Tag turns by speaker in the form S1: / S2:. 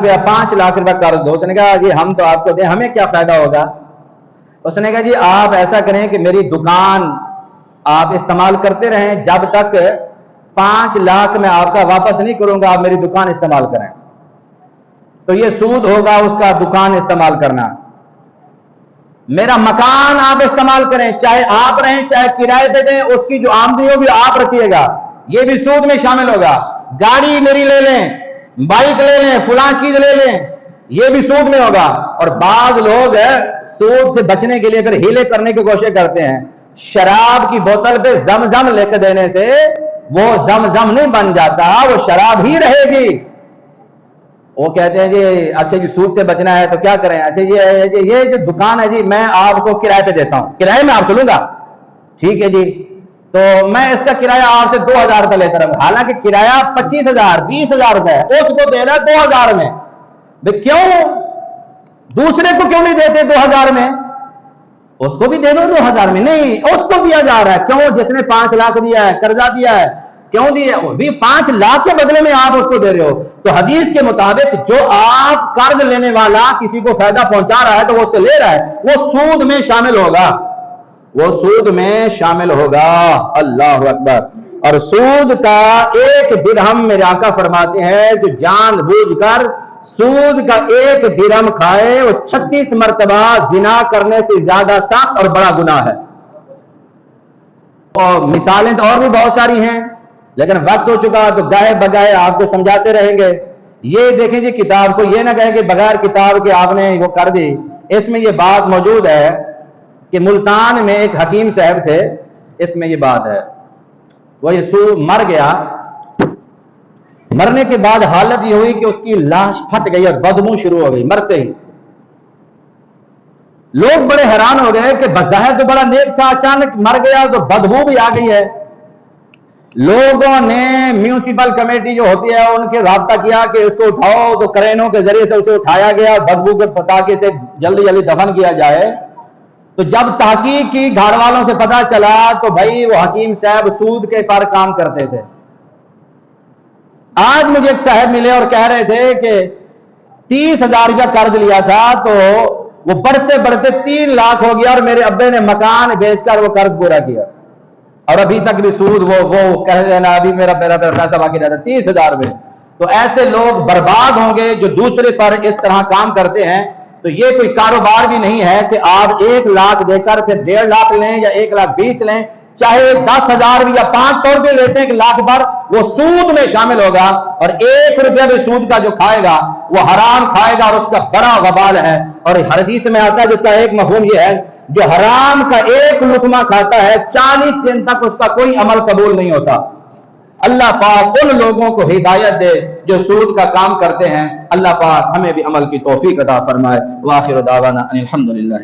S1: 5 लाख रुपए कर्ज दो। उसने कहा जी हम तो आपको दें, हमें क्या फायदा होगा। उसने कहा जी आप ऐसा करें कि मेरी दुकान आप इस्तेमाल करते रहें, जब तक 5 लाख मैं आपका वापस नहीं करूंगा आप मेरी दुकान इस्तेमाल करें। तो ये सूद होगा उसका, दुकान इस्तेमाल करना। मेरा मकान आप इस्तेमाल करें, चाहे आप रहें चाहे किराए पे दें, उसकी जो आमदनी होगी आप रखिएगा, ये भी सूद में शामिल होगा। गाड़ी मेरी ले लें, बाइक ले लें, फलां चीज ले लें, ये भी सूद में होगा। और बाज लोग सूद से बचने के लिए अगर हीले करने की कोशिश करते हैं, शराब की बोतल पे जमजम लेकर देने से वो जमजम नहीं बन जाता, वो शराब ही रहेगी। वो कहते हैं जी अच्छा जी सूद से बचना है तो क्या करें। अच्छा ये जो दुकान है जी मैं आपको किराए पे देता हूं, किराए में आप चलूंगा, ठीक है जी, तो मैं इसका किराया आपसे 2000 रुपए लेता रहूंगा। हालांकि किराया 25,000 20,000 रुपए उसको देना 2000 में। क्यों दूसरे को क्यों नहीं देते 2000 में, उसको भी दे दो 2000 में। नहीं, उसको दिया जा रहा है। क्यों? जिसने 5 लाख दिया है, कर्जा दिया है, क्यों दिया? भी 5 लाख के बदले में आप उसको दे रहे हो। तो हदीस के मुताबिक जो आप कर्ज लेने वाला किसी को फायदा पहुंचा रहा है तो वो उससे ले रहा है, वो सूद में शामिल होगा, वो सूद में शामिल होगा। अल्लाह अकबर। और सूद का 1 दिरहम मेरे आका फरमाते हैं जो जानबूझकर सूद का 1 दिरहम खाए वो 36 मरतबा जिना करने से ज्यादा सख्त और बड़ा गुनाह है। और मिसालें तो और भी बहुत सारी हैं, लेकिन वक्त हो चुका तो गाए बगाए आपको समझाते रहेंगे। ये देखें जी किताब को, ये ना कहें कि बगैर किताब के आपने वो कर दी। इसमें ये बात मौजूद है कि मुल्तान में एक हकीम साहब थे, इसमें ये बात है। वो यीशु मर गया, मरने के बाद हालत ये हुई कि उसकी लाश फट गई और बदबू शुरू हो गई मरते ही। लोग बड़े हैरान हो गए कि बज़ाहिर तो बड़ा नेक था, अचानक मर गया तो बदबू भी आ गई है। लोगों ने म्यूनिसिपल कमेटी जो होती है उनके राब्ता किया कि इसको उठाओ, तो क्रेनों के जरिए से उसे उठाया गया, बदबू के पटाखे से जल्दी जल्दी दफन किया जाए। तो जब तहकीक की घर वालों से पता चला तो भाई वो हकीम साहब सूद के पर काम करते थे। आज मुझे एक साहब मिले और कह रहे थे कि 30,000 रुपया कर्ज लिया था तो वो बढ़ते बढ़ते 3 लाख हो गया और मेरे अब्बे ने मकान बेचकर वो कर्ज पूरा किया और अभी तक भी सूद वो कह देना अभी मेरा पैसा बाकी रहता 30,000 में। तो ऐसे लोग बर्बाद होंगे जो दूसरे पर इस तरह काम करते हैं। तो ये कोई कारोबार भी नहीं है कि आप 1 लाख देकर फिर 1.5 लाख लें या 1,20,000 लें, चाहे 10,000 भी या 500 रुपये लेते हैं 1 लाख पर, वो सूद में शामिल होगा। और 1 रुपया भी सूद का जो खाएगा वो हराम खाएगा और उसका बड़ा वबाल है। और हदीस में आता है जिसका एक मफहूम ये है, जो हराम का 1 लुकमा खाता है 40 दिन तक उसका कोई अमल कबूल नहीं होता। अल्लाह पाक उन लोगों को हिदायत दे जो सूद का काम करते हैं। अल्लाह पाक हमें भी अमल की तौफीक अता फरमाए। व आखिर दावाना अनिल हम्दुलिल्लाह।